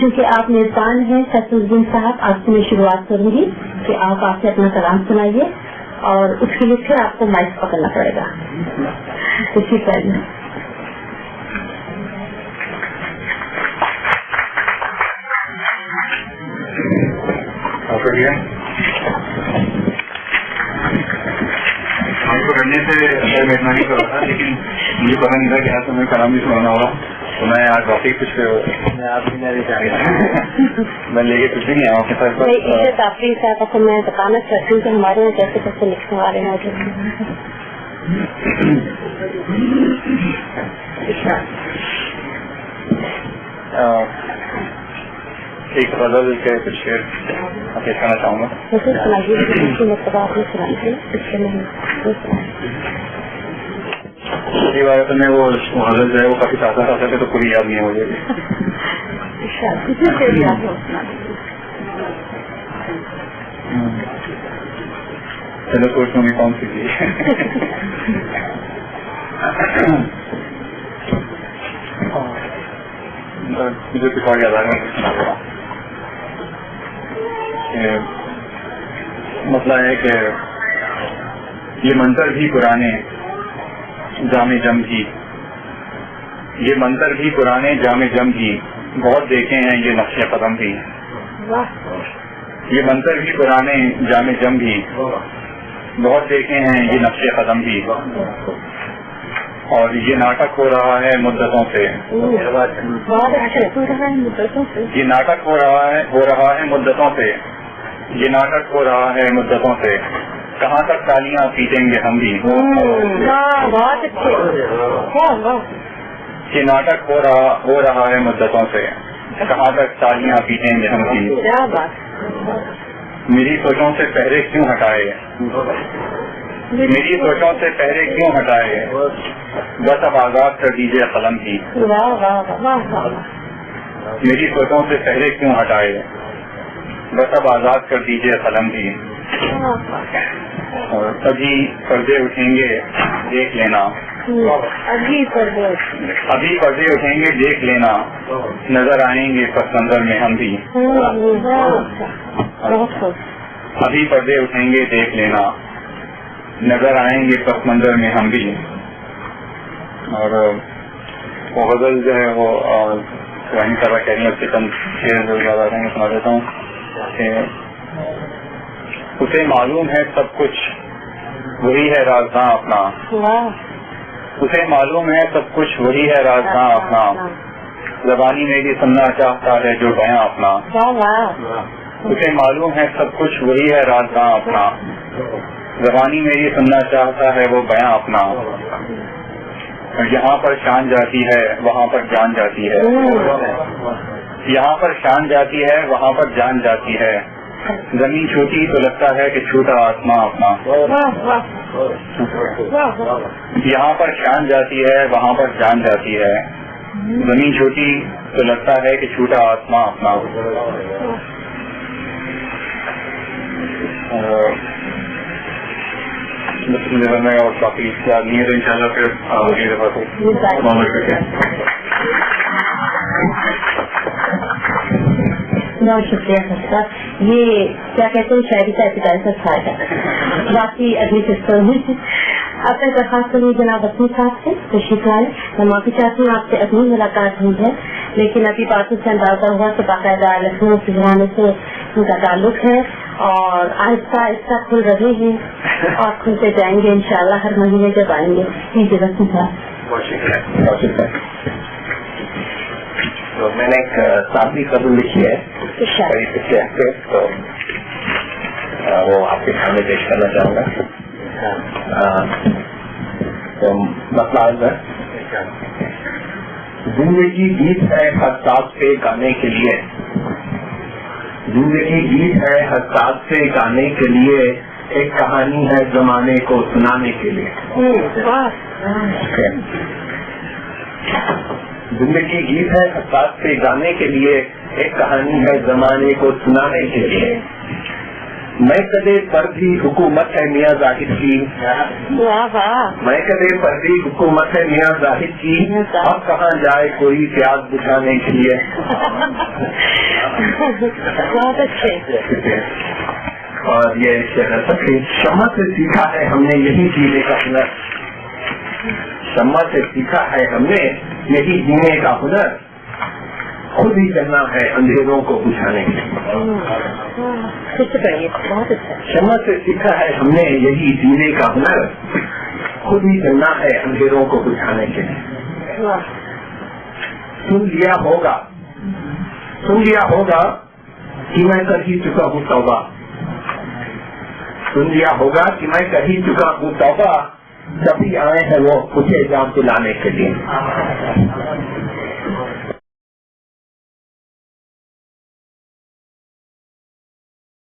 چونکہ آپ میزبان ہیں شیخ الدین صاحب، آپ سے میں شروعات کروں گی کہ آپ آ کے اپنا کلام سنائیے اور اس کے لیے پھر آپ کو مائک پکڑنا پڑے گا. اسی طرح کرنے سے بیٹھنا نہیں کر رہا تھا، لیکن مجھے پتا نہیں تھا کہ آج تمہیں کلام بھی سنانا ہوگا، تو میں آج واقعی کچھ میں آپ بھی نہیں چاہ رہا میں لے کے کچھ بھی نہیں آیا آپ کے ساتھ. تفریح صاحب کو میں بتانا چاہتی ہوں کہ ہمارے یہاں کیسے کیسے لکھنے والے ہیں. ایک غزل کے کچھ شعر پیش کرنا چاہوں گا. روایت میں وہ غزل جو ہے وہ کافی تازہ تازہ تو پوری یاد نہیں ہو جائے گی. چلو سوچوں گی کون سی چیز. مجھے کچھ اور یاد آ رہا ہے. مسئلہ ہے کہ یہ منتر بھی پرانے جام جم کی، یہ منتر بھی پرانے جام جم کی، بہت دیکھے ہیں یہ نقش قدم بھی. یہ منتر بھی پرانے جام جم بھی، بہت دیکھے ہیں یہ نقش قدم بھی. اور یہ ناٹک ہو رہا ہے مدتوں سے، یہ ناٹک ہو رہا ہے مدتوں سے، یہ ناٹک ہو رہا ہے مدتوں سے، کہاں تک تالیاں پیٹیں گے ہم بھی. یہ ناٹک ہو رہا ہے مدتوں سے، کہاں تک تالیاں پیٹیں گے ہم بھی. میری سوچوں سے پہرے کیوں ہٹائے، میری سوچوں سے پہرے کیوں ہٹائے، بس اب آزاد کر دیجیے قلم کی. میری سوچوں سے پہرے کیوں ہٹائے، بس اب آزاد کر دیجیے قلم کی. اور ابھی پردے اٹھیں گے دیکھ لینا، ابھی پردے اٹھیں گے دیکھ لینا، نظر آئیں گے پس منظر میں ہم بھی. ابھی پردے اٹھیں گے دیکھ لینا، نظر آئیں گے پس منظر میں ہم بھی. اور وہ غزل جو ہے وہ وہیں کرا کہہ رہی ہے، چند شعر جو یاد آ رہے ہیں سنا دیتا ہوں. اسے معلوم ہے سب کچھ وہی ہے رازداں اپنا، اسے معلوم ہے سب کچھ وہی ہے رازداں اپنا، زبانی میں بھی سننا چاہتا ہے جو بیاں اپنا. اسے معلوم ہے سب کچھ وہی ہے رازداں اپنا، زبانی میں بھی سننا چاہتا ہے وہ بیاں اپنا. یہاں پر شان جاتی ہے وہاں پر جان جاتی ہے، یہاں پر شان جاتی ہے وہاں پر جان جاتی ہے، زمین چھوٹی تو لگتا ہے کہ چھوٹا آسماں اپنا. یہاں پر شان جاتی ہے وہاں پر جان جاتی ہے، زمین چھوٹی تو لگتا ہے کہ چھوٹا آسماں اپنا. مجھے بننے اور کافی یاد نہیں ہے تو ان شاء اللہ پھر اگلی دفعہ کو معاملہ کر کے. بہت شکریہ خطرہ. یہ کیا کہتے ہیں شاعری کا ابتدائی سے تھا باقی اگلی قسطوں میں. آپ کا درخواست کروں جناب اپنی صاحب سے تشریف لائے. میں معافی چاہتی ہوں آپ سے اپنی ملاقات ہوئی ہے، لیکن ابھی باتوں سے اندازہ ہوا کہ باقاعدہ لکھنؤ سجرانے سے ان کا تعلق ہے اور آہستہ آہستہ کھل رہے ہیں اور کھلتے جائیں گے انشاءاللہ ہر مہینے جب آئیں گے. بہت شکریہ. تو میں نے ایک سادی قبول لکھی ہے پچھلے ہفتے، تو وہ آپ کے سامنے پیش کرنا چاہوں گا. تو مسئلہ ہے زندگی گیت ہے حساس سے گانے کے لیے، زندگی گیت ہے حساس سے گانے کے لیے، ایک کہانی ہے زمانے کو سنانے کے لیے. زندگی گیت ہے حساس سے گانے کے لیے، ایک کہانی ہے زمانے کو سنانے کے لیے. میں کدے پردی حکومت ہے میاں زاہد کی، میں کدے پردی حکومت ہے میاں زاہد کی، اب کہاں جائے کوئی پیاس بجھانے کے لیے. بہت اچھے. اور یہ شمع سے سیکھا ہے ہم نے یہی جینے کا ہنر، شمع سے سیکھا ہے ہم نے یہی جینے کا ہنر، خود ہی کرنا ہے اندھیروں کو بجھانے کے لیے. بہت اچھا. شمع سے سیکھا ہے ہم نے یہی جینے کا ہنر، خود ہی کرنا ہے اندھیروں کو بجھانے کے لیے. سن لیا ہوگا کہ میں کر ہی چکا ہوں توبہ، سن لیا ہوگا کہ میں کر ہی چکا ہوں توبہ، تبھی آئے ہیں وہ مجھے جان دلانے کے لیے.